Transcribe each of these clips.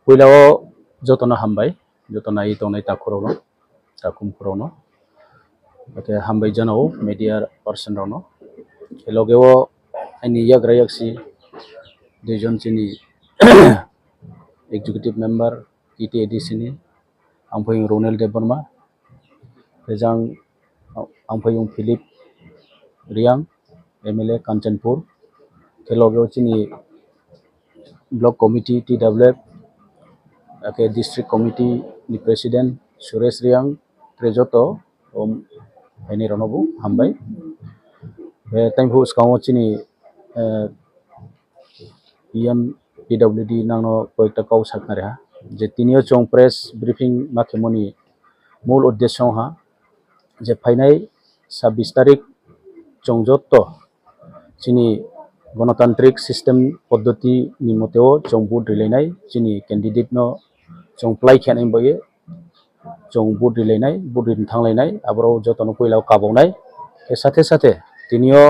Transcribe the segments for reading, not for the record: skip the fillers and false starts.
Puilao jotona hambai jotona itong takurano takum kurono oke hambai janao media person rono elogeo ani yagra yaksi dujon chini executive member TTAD sini amphoi Ronald Deborma rejang amphoi Philip Riang MLA Kanchanpur elogeo chini block committee TWF oke district committee ni president Suresh Riang trejoto ini ronobu hambai time hu skao chini PM PWD nangno koikta kau sakna reha je tinio chong press briefing makhemoni mul uddesho ha je phainai 26 tarik chongjotto chini গণতান্ত্রিক system পদ্ধতি নিমতেও চং বুট রিলাইনাই চিনি candidate no চং ply খেনাই বয়ে চং বুট রিলাইনাই বুট রিন থাंलायनाय আবারও যতন কইলাও কাবাवनाय এর সাথে সাথে তিনিও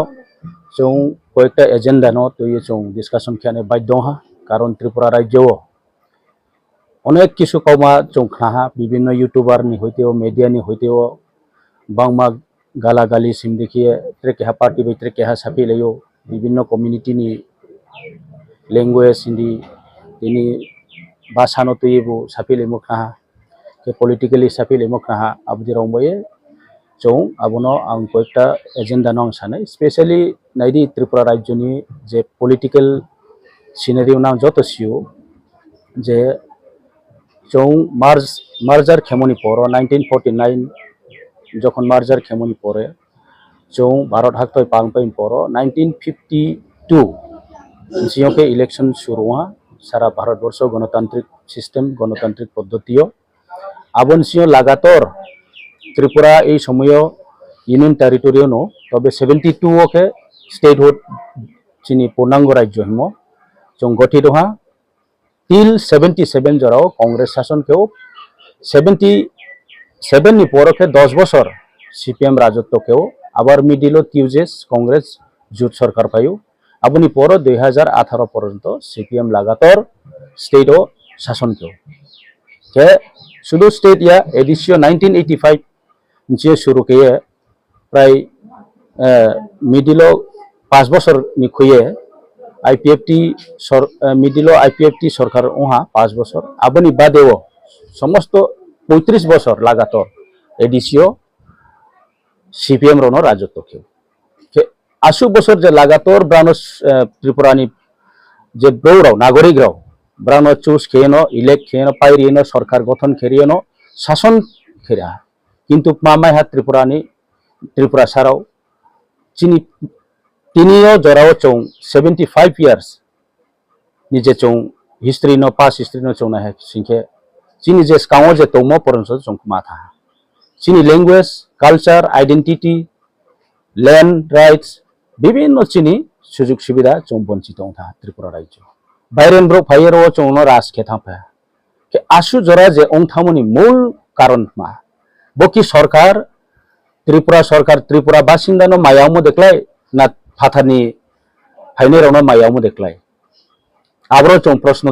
চং কয়েকটা এজেন্ডা নো তৈরি চং ডিসকাশন খেনে বাধ্য হা কারণ ত্রিপুরা রাজ্যও অনেক কিছু কমা চং খাহা বিভিন্ন ইউটিউবার নি হইতেও মিডিয়া নি হইতেও বাংমা গালাগালি সিম দেখিয়ে ত্রেকেহা পার্টি বাই ত্রেকেহা সাফি লইও বিভিন্ন community ni language hindi ini bahasa no tu ibu sapil emokna ke politically sapil emokna abdi romboye chong abono ang koikta agenda nong sanai especially naidi Tripura rajyo ni je political scenario nang joto siu je chong merger khemoni poro 1949 যখন মার্জার খেমনি পরে চৌ ভারত হাক্তই পালপাইন পरो 1952 सिंह के election शुरू हुआ सारा Bharatvarsh गणतांत्रिक system गणतांत्रिक पद्धतियों आबन सिंह लगातार त्रिपुरा এই সময় ইউনিয়ন টেরিটরিও নো তবে 72 के স্টেটহুড চিনি পূর্ণাঙ্গ রাজ্য হিম চং গঠিত হা টিল 77 জরাও কংগ্রেস শাসন কেও 77 নি পরকে 10 বছর সিপিএম রাজত্ব কেও আবার মিডিলো টিউজেস কংগ্রেস জোট সরকার পায়ু আপনি পর 2018 পর্যন্ত সিপিএম লাগাতার স্টেট ও শাসন কেও কে শুধু স্টেট ইয়া এডিশন 1985 যে শুরু কিয়ে প্রায় মিডিলো 5 বছর নিখুয়ে আইপিএফটি মিডিলো আইপিএফটি সরকার ওহা 5 বছর আপনি বাদেও সমস্ত 35 বছর লাগাতার এডিশিও सीपीएम रोनो राजत्व के आशु बसर जे लगातार ब्रानो त्रिपुरानी जे गौरव नागरिक राव ब्रानो चूस खेनो इलेक्ट खेनो पाइरिनो सरकार गठन खेरिनो शासन खेरा किंतु मामाय हा त्रिपुरा साराव चिनी तिनियो जराव चौं 75 इयर्स निजे चौं हिस्ट्री नो पास हिस्ट्री नो चौं ना है सिंखे चिनी जे स्काओ जे तोमो परनस चौं माथा চিনি language culture identity land rights বিভিন্ন চিনি সুযোগ সুবিধা চং বঞ্চিত থা ত্রিপুরা রাজ্য বাইরেন ব্রক ফাইয়ের ও চং রাজ খেথাফা কে আশু জরা যে অংথামনি মূল কারণ মা বকি সরকার ত্রিপুরা বাসিন্দানো মায়ামো দেখলাই না ফাথানি ফাইনে রনো মায়ামো দেখলাই আবরো চং প্রশ্ন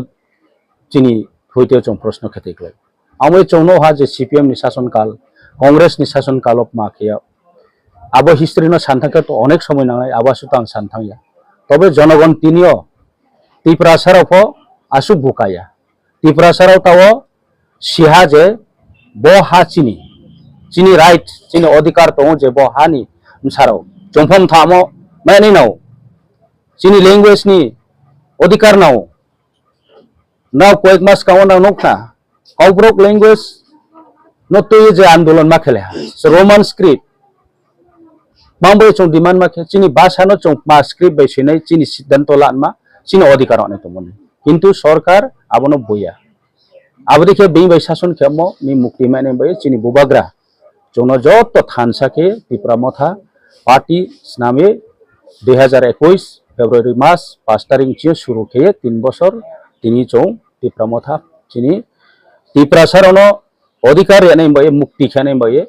চিনি হইতেও চং প্রশ্ন খেতেকলাই আমি চংনো হা যে সিপিএম नि শাসনকাল कांग्रेस नि शासन कालप माखिया अब हिस्ट्री नो सानथांखे तो अनेक समय नांगनाय आबासु तां सानथांया तबे जनगण तिनियो त्रिपुरा साराव आसु बुकाया त्रिपुरा साराव ताओ सिहा जे बो हा चिनी राइट चिनी अधिकार तो जे बो हानि साराव जंफम थामो माने नाव चिनी लैंग्वेज नि अधिकार नाव कोएक मास काव नाव नोखना काउब्रोक लैंग्वेज नोतो जे आंदोलन मा खेले रोमान स्क्रिप्ट मांबो चों डिमांड मा चिनी भाषा नो चों मा स्क्रिप्ट बाय सेनै चिनी सिद्धांत लानमा चिनी अधिकार अने तो मने किंतु सरकार आबनो बोया आबदिखे बे बाय शासन खेमो नि मुक्ति माने बाय चिनी बुबाग्रा जोनो जत थानसा के त्रिपुरा मथा पार्टी नामे 2021 फेब्रुआरी मास 5 तारिख चे शुरू के 3 बছর তিনি चों त्रिपुरा मथा चिनी त्रिपुरा सारनो अधिकार यानी बाये मुक्ति खाने बाये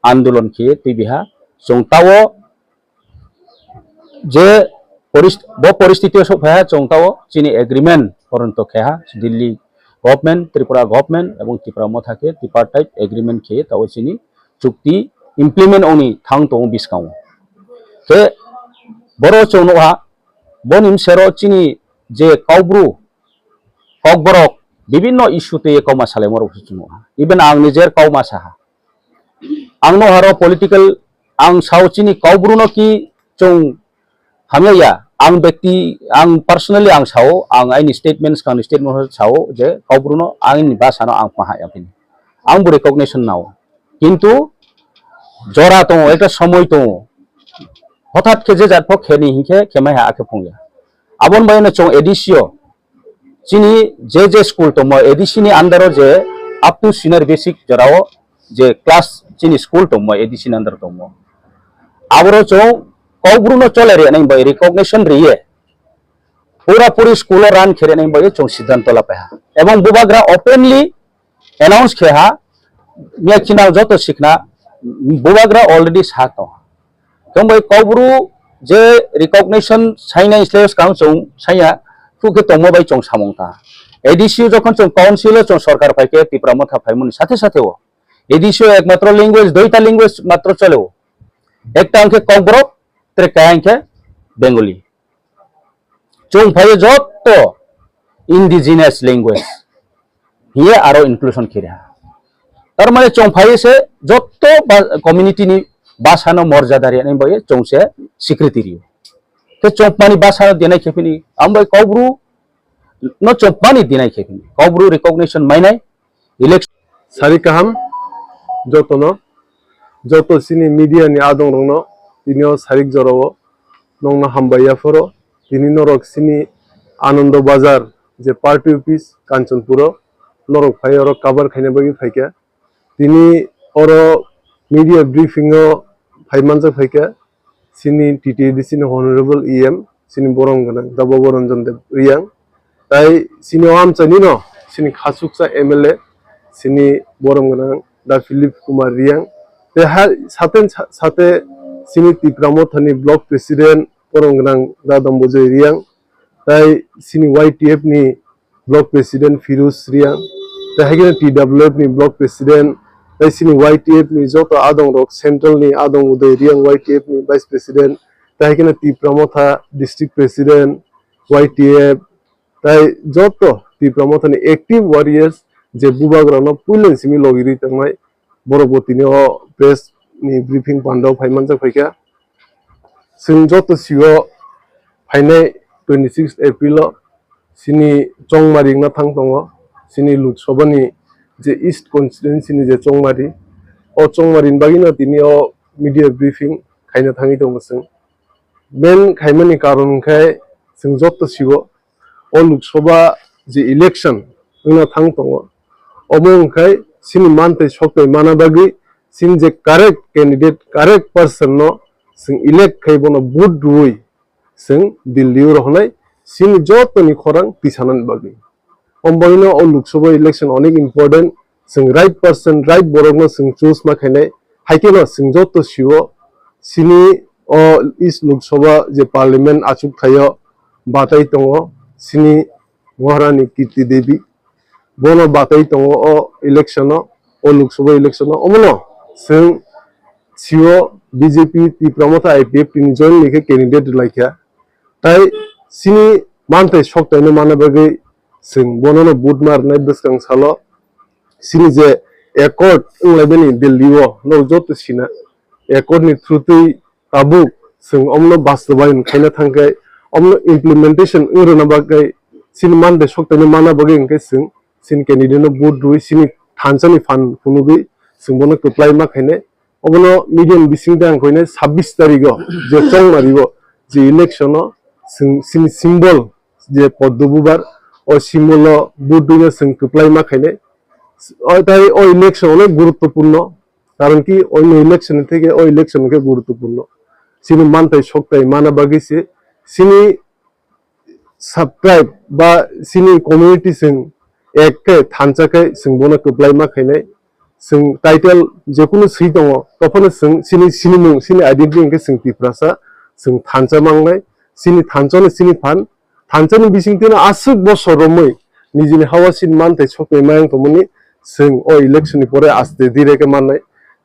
आंदोलन किए तिबिहा चौंताओ जे परिस्थिति सब है चौंताओ चिनी एग्रीमेंट परंतो खेहा दिल्ली गभर्नमेंट त्रिपुरा गभर्नमेंट एवं त्रिपुरा मथाके tripartite agreement के ताओ चिनी चुक्ति implement ओनी थांग तो बिस्काऊ के बरो चौनोहा बनिम सेरो चिनी जे काउब्रु ककबरक विभिन्न इश्यू ते कौमा साले मरो चुनुहा इवन आं निजेर कौमा साहा आंनो हारो पॉलिटिकल आं साव चिनी काउब्रु न की चों हामया आं व्यक्ति आं पर्सनली आं साव आं आइनि स्टेटमेंट्स कानि स्टेटमेंट साव जे काउब्रु न आंनि भाषा न आं पाहाया फिन आं बु रिकॉग्निशन नाव किंतु जरा तो एक समय तो हठात के जे जात खेनि हिखे खेमाय आके फंगया आबन बायना चों एडिसियो चिनी जे स्कूल तो मो एडिसी नि अंडर जे अप टू सीनियर बेसिक जराओ जे क्लास चिनी स्कूल तो मो एडिसी नि अंडर तो मो आबरो चों काउब्रु न चले रे नहीं बाय रिकॉग्निशन रिये पूरा पूरी स्कूल रन खेरे नहीं बाय चों सिद्धांत लापेहा एवं बुबाग्रा ओपनली अनाउंस खेहा मियाखिना जतो सिखना बुबाग्रा ऑलरेडी सातो कम बाय काउब्रु जे रिकॉग्निशन साइना स्लेस काउ चों साया कुके तोमो बाय चों सामंता एडिसियो जखन चों काउंसिल चों सरकार फाइके त्रिपुरा मथा फाइमुनि साथे साथे वो एडिसियो एकमात्र लैंग्वेज दुईटा लैंग्वेज मात्र चले वो एकटा अंके काउब्रो त्रेका अंके बेंगली चों फाइ जतो इंडिजिनियस लैंग्वेज हिए आरो इंक्लूजन किरा तार माने चों फाइ से जतो कम्युनिटी नि भाषा न मर्यादा रे नै बाय चों से स्वीकृति रियो के चोंपानी भाषा देनाय खेपिनि आमबाय काउब्रु न चोंपानी देनाय खेपिनि काउब्रु रिकॉग्निशन माइनाय इलेक्शन सारि काहाम जतो सिनी मीडिया नि आदं रंगनो तिनियो सारिक जरावो नंगना हामबाया फरो तिनि नरक सिनी आनंद बाजार जे पार्टी ऑफिस कांचनपुरो नरक फाय और कवर खाइने बागि फायके तिनि और मीडिया ब्रीफिंगो फाइमानजा फायके सिनी टीटीडीसी नि हॉनरेबल ईएम सिनी बोरम गना दाबो बरंजन देव रियां ताई सिनी आम चनिनो सिनी खासुकसा एमएलए सिनी बोरम गना दा फिलिप कुमार रियां ते साथे सिनी तिप्रामथनि ब्लॉक प्रेसिडेंट बोरम गना दा दम्बोजय रियां ताई सिनी वाईटीएफ नि ब्लॉक प्रेसिडेंट फिरोज रियां ताई टीडब्ल्यूएफ नि ब्लॉक प्रेसिडेंट सिनी वाईटीएफ नि जतो आदं रक सेंट्रल नि आदं उदय रियां वाईटीएफ नि वाइस प्रेसिडेंट ताइकेना तिप्रामथा डिस्ट्रिक्ट प्रेसिडेंट वाईटीएफ ताइ जतो तिप्रामथा नि एक्टिव वॉरियर्स जे बुबाग्रानो पुलन सिमी लगिरि तंगाय बरबोतिनि प्रेस नि ब्रीफिंग पांडाव फाइमान जा फैका सिं जतो सिओ फाइनाय 26 एप्रिल सिनी चंगमारिंना थांग दङ सिनी लोकसभानि जे ईस्ट कन्स्टिट्युएन्सी नि जे चंगमारी ओ चंगमारिन बागिना तिनि मीडिया ब्रीफिंग खाइना थाङि दङसों मेन खाइमानि कारण खाय जों जतो सिगो ओ लोकसभा जे इलेक्शन उना थांग दङ अमंखाय सिनि मानते सकय माना बागि सिन जे करेक्ट कैंडिडेट करेक्ट पर्सन नो जों इलेक्ट खाइबनो बुट रुइ जों दिल्ली रहनाय सिनि जतोनि खरां तिसानान बागि अम्बाइनो ओ लोकसभा इलेक्शन अनेक इम्पोर्टेंट जों राइट पर्सन राइट बरगनो जों चूज माखायनाय हाइकेनो जों जतो सिओ सिनि ओ इस लोकसभा जे पार्लियामेंट आचुक थायो बाताय दङ सिनि महारानी कीर्ति देवी बोनो बाताय दङ ओ इलेक्शन ओ लोकसभा इलेक्शन अमनो जों सिओ बीजेपी तिप्रामथा आईपीएफ नि जॉइन लिखे कैंडिडेट लाइखा ताई सिनि मानते सकतायनो माना बागै जों बननो बुधमार नाय बसकां सालो सिनि जे एकॉर्ड उलायबेनि दिल्लीओ न जत सिना एकॉर्ड नि थ्रुतै ताबु जों अमनो बास्तबायन खायना थांगाय अमनो इम्प्लीमेंटेशन उरना बागै सिनि मानदे सकतायनो माना बागै इंके जों सिन कैंडिडेट बुट रुइ सिनि थानसानि फान खुनुगै जों बनो कप्लाय मा खायने अमनो मीडियम बिसिं दां खयने 26 तारिखो जे चंगमारिबो जे इलेक्शन जों सिनि सिम्बल जे पद्मबुबार ओ सिम्बल बुटुनो जों कप्लाय मा खायने ताई ओ इलेक्शन अनेक गुरुत्वपूर्ण कारण कि अन्य इलेक्शन থেকে ओ इलेक्शन के गुरुत्वपूर्ण सिनि मानताय सकताय माना बागैसे सिनि सब्सक्राइब बा सिनि कम्युनिटी जों एकके थानसाखै जों बनो कप्लाय मा खायने जों टाइटल जेकुनु सै दङ तफनो जों सिनि मुं सिनि आइडेंटिटी के जों तिफ्रासा जों थानसा मांनाय सिनि थानसानो सिनि फान थानसानि बिसिंथिनो आसुक बसरमै nijini hawasin mante chokpe mayang tomoni sing o election ni pore aste dire ke manai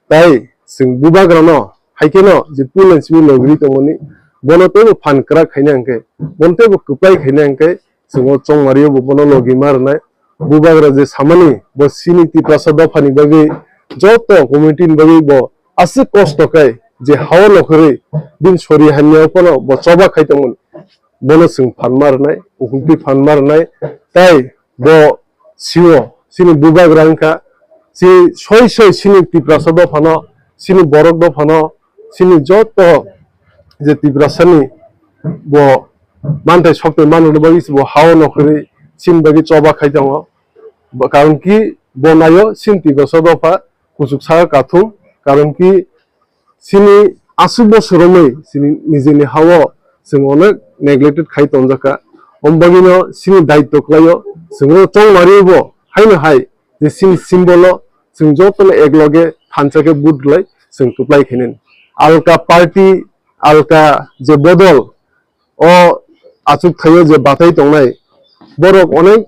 tai sing bubagrano haikeno je pulen sibi logri tomoni bonote bo phankra khainangke bonte bo kupai khainangke singo chong mario bo bono logi marnai bubagra je samani bo siniti prasad phani bagi joto community bagi bo ase kosto kai je hawa lokri bin sori hanya kono bo choba khaitamon bono sing phan marnai ukunti phan marnai tai bo siwo sini bubagrangka si soi sini ti prasad phano sini borok do phano sini joto je tibrasani bo mante shokte manu bagi bo hawa nokri sin bagi choba khaitango karon ki bo nayo sin tibrasad pha kusuk sa kathum karon ki sini asu bosoromei sini nijini hawa sing onek neglected khaiton jaka ombagino sini daitto klayo singo chong maribo haino hai je sini simbolo sing jotole egloge thanchake budlai sing tuplai khinen alka party alka je bodol o achuk thayo je batai tongnai borok onek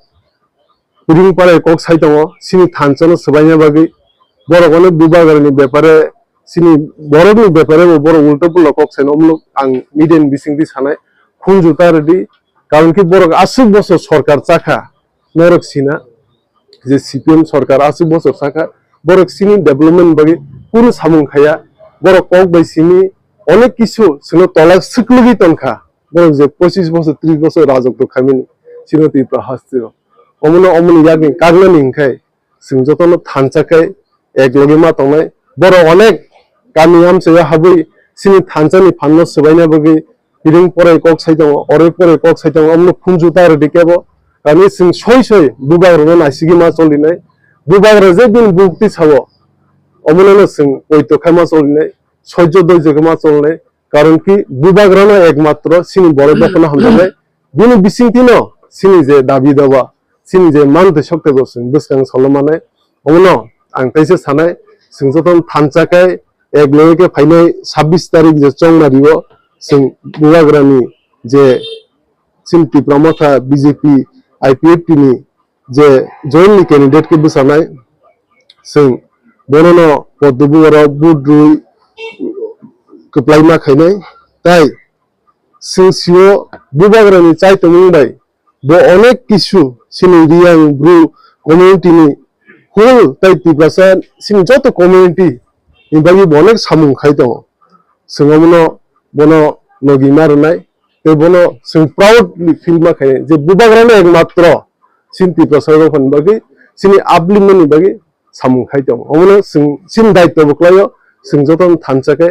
puring pare kok sai tongo sini thanchano sabaina bagi borok onek bubagarni bepare sini borokni bepare borok ulta pulo kok sai omlok ang median bisingdi sanai khunjuta redi karon ki borok asuk bosor sarkar chakha norok sina je CPM sarkar asuk bosor chakha borok sini development bagi puru samung khaya borok kok bai sini অনেক কিছু ছিল তলাক সিকলগি তনখা বড় যে 25 বছর 30 বছর রাজত্ব Khamenei সিনতি প্রহাস্তির অমন অমন ইয়াগনি কাগলানি ইনখাই সিং যতন থানচাকাই এক লগে মা তংনাই বড় অনেক গামি আমসে হাবই সিনি থানচানি ফান্ন সবাইনা বগি বিরিং পরে কক সাইতাং অরে পরে কক সাইতাং অমন খুনজুতা রে দিকেবো গামি সিং সই সই বুবাগ রন আইসিগি মা চলিনাই বুবাগ রে যে দিন বুকতি ছাবো অমননে সিং ওইতো খামা চলিনাই সহ্য দৈর্য মা চলনে কারণ কি বুবাগ্রানো একমাত্র সিনি বড় দখনা হন্দালে বিনি বিসিংতিনো সিনি যে দাবি দাবা সিনি যে মানতে শক্তি দর্শন বুসকাং সলমানে অমন আং তাইসে সানাই সিংজতন থানচাকাই এক লয়কে ফাইনাই 26 তারিখ যে চংমারিব সিং বুবাগ্রানি যে সিনতি প্রমথা বিজেপি আইপিএফটি নি যে জয়েন্টলি ক্যান্ডিডেট কে বুসানাই Singh বননো পদ্মবুর বুদ্রুই keplaima khainai tai singsiyo bubagrani chai tomingbai bo onek kisu sini riang bru community ni hul tai tibrasan sini joto community ibagi bonek samung khaitongo singomono bono nogi marnai te bono sing proudly feel ma khai je bubagrani ekmatro sinti prasado phan bagi sini ablimani bagi samung khaitongo omono sin daitto boklayo sing joton thanchake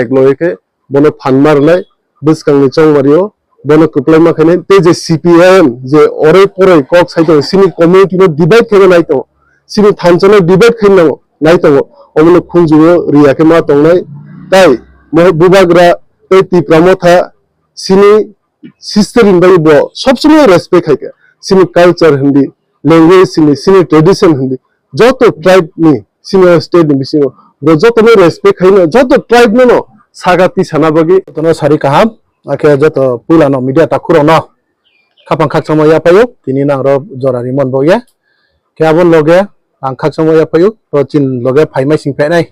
এক লয়কে বনে fun মারলাই বুসকাংনি চং Mario বনে কুপ্লাই মাখানে তে যে CPM যে অরে পরে cock সাইতো সিনি community no divide থেকে নাইতো সিনি থানচনে ডিভাইড খাইনাও নাইতো অমনে খুনজুও রিয়াকে মা তংনাই তাই বুবাগ্রা তে তি প্রমথা সিনি সিস্টার ইনবাই ব সবসময় রেসপেক্ট খাইকে সিনি কালচার হিন্দি ল্যাঙ্গুয়েজ সিনি ট্রেডিশন হিন্দি যত ট্রাইব নি সিনি স্টেট নি বিসিনো যত রেসপেক্ট খাইনো যত ট্রাইব নো সাগাতি সানাবগি তনো সারি কাহাম আকে যত পুলানো মিডিয়া তাকুরো ন খাপাং খাক সময় পায়ো তিনি নাং র জরারি মন বগে কেবল লগে আং খাক সময় পায়ো র চিন লগে ফাইমাই সিংফে নাই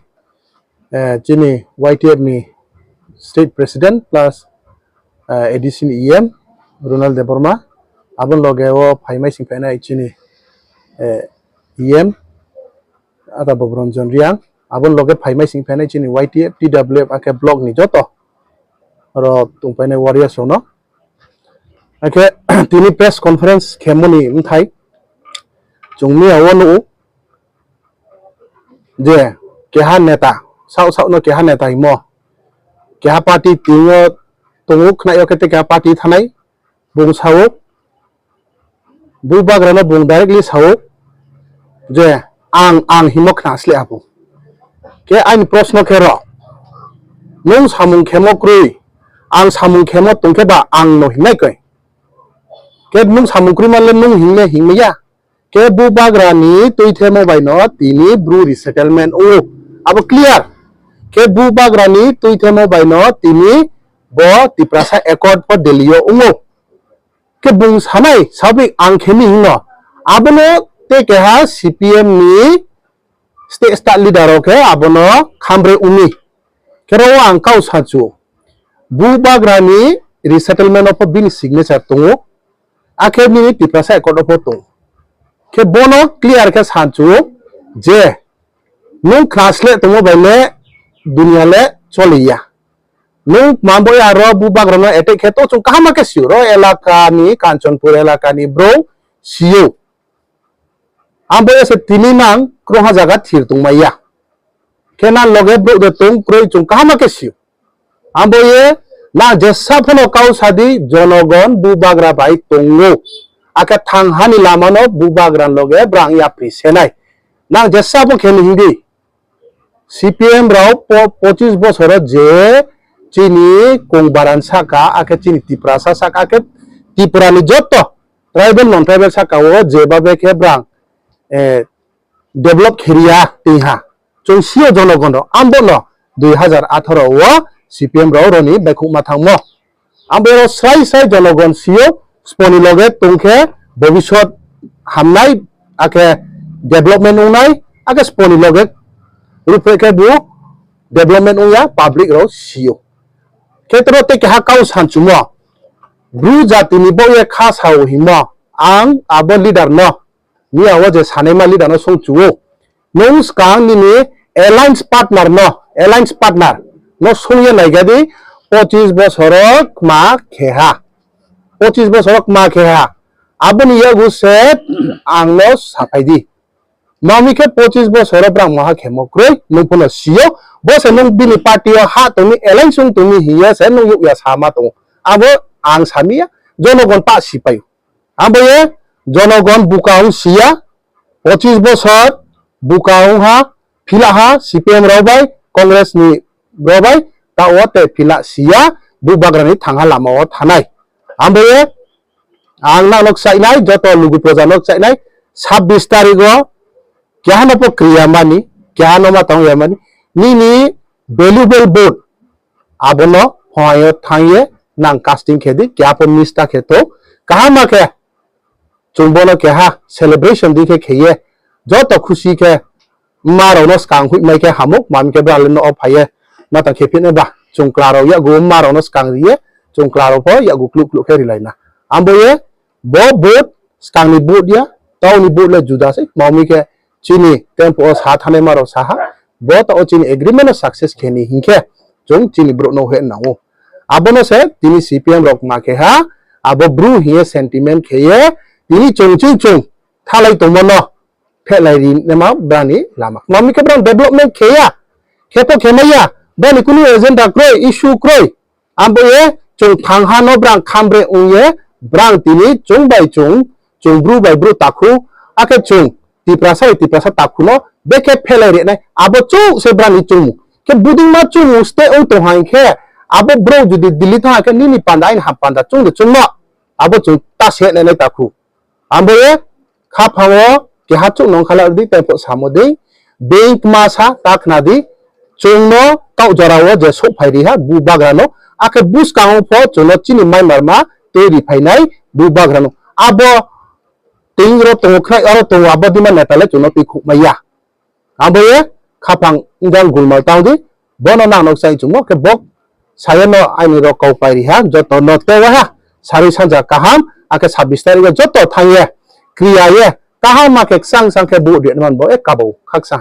চিনি YTF ni state president plus এডিসিন EM রোনাল্ড দেবর্মা আবন লগে ও ফাইমাই সিংফে নাই চিনি EM আদা ববরঞ্জন Reang abon loge phaimai singphainai chini YTF TWF ake blog ni joto ro tungpainai warriors no ake tini press conference khemoni mthai chungmi awonu je keha neta sau no keha neta imo keha party tingo tunguk khnayo kete keha party thanai bung sawo bubagrano bung directly sawo je ang himok nasle apu ke ain proshno khero nung samung khemokrui ang samung khemo tungke ba ang no hinai kai ke nung samung krui manle nung hingme ya ke bubagrani tuithemo bai no tini bru resettlement o abo clear ke bubagrani tuithemo bai no tini bo tiprasa accord for delio ungo ke bung sanai sabi ang khemi no abono te keha CPM ni state star leader ke abono khambre umi kero ang kau sachu bu bagrani resettlement of bini signature tongo ake mini tipasa ekot of tong ke bono clear ke sachu je nung translate tongo bele dunia le choliya nung mambo ya ro bu bagrano ete keto chung kahama ke siuro elaka ni Kanchanpur elaka ni bro siu ambo ya se tini nang kroha jaga thir tung maya kena loge bro de tung kroi chung kahama ke siu ambo ye na jessa phono kau sadi jonogon bu bagra bai tongo aka thanghani lamano bu bagran loge brang ya prisenai na jessa pho kheni hingi CPM rao 25 বছর যে চিনি কংবারান সাকা আকে চিনি ত্রিপুরা সাকা আকে ত্রিপুরানি যত tribal নন tribal সাকা ও যেভাবে কে ব্রাং develop Kheria তিহা চৌসিও জনগণ আমবন 2018 ও CPM রাও রনি বেকু মাথাংম আমবে সাই সাই জনগণ সিও স্পনি লগে তংখে ভবিষ্যৎ হামনাই আকে ডেভেলপমেন্ট উনাই আকে স্পনি লগে rupeke bu development uya public ro sio ketro te ka kau sanchumo bru jati ni bo ye kha sao himo ang abo leader no ni awo je sanema leader no songchuo nong skang ni alliance partner no songye naigadi 25 বছরক মা খেহা 25 বছরক মা খেহা aboni ye gu set angno sapaidi mami ke 25 বছর brang maha khemokrai nungpona sio bose nung bini party ha tumi election tumi hiya se nung yu ya sama to abo ang samia jonogon pa sipayu abo ye jonogon bukaung sia 25 বছর bukaung ha phila ha CPM robai congress ni robai ta ote phila sia bu bagrani thangha lama o thanai abo ye ang na lok sainai joto lugu projanok sainai 26 tarikh क्या न पो क्रिया मानी क्या न मा तंग यामानी नी वैल्यूएबल बोर्ड आबनो होयो थांगे नां कास्टिंग खेदी क्या पो निस्ता खेतो कहा मा के चुंबोनो के हा सेलिब्रेशन दी के खेये जो तो खुशी के मारो नो स्कांग हुई मै के हमुक माम के ब्रालन ऑफ हाये ना ता खेपिने बा चुंक्लारो या गो मारो नो स्कांग रिये चुंक्लारो पो या गु क्लुक क्लुक के रिलाइना आम्बोये बो बोर्ड स्कांग नि बोर्ड या ताउ नि बोर्ड ले जुदा से मामी के chini tempo sa thane maro saha bot o chini agreement success kheni hinke jong chini bro no he nawo abono se tini CPM rok ma ke ha abo bru hiye sentiment kheye tini chung thalai tomono phelai ri nema brani lama mami ke brand development kheya kheto khemaya bani kunu agenda kroi issue kroi abo ye chung thangha no brang khambre unye brang tini chung bru bai bru takhu ake chung tiprasa takuno beke phelai na abo chu se brani chu ke buding ma chu stay on to hain khe abo bro judi dili tha ke ni pandain ha panda chung de chung ma abo chu ta se ne taku ambo ye kha phawo ke ha chu nong khala di tai po samodi bank ma sa takna di chung no tau jarawo je so phai ri ha bu bagrano ake bus kaung pho chuno chini mai marma te ri phainai bu bagrano abo tingro to khai aro to abadi man natale chuno pi khu maya aboye khapang ingang gulmal tawdi bono na nok sai chumo ke bok sayano aini ro kau pairi ha joto no te wa ha sari sanja kaham ake 26 tarikh joto thangye kriya ye kaham ma ke sang ke bu de man bo e kabo khaksa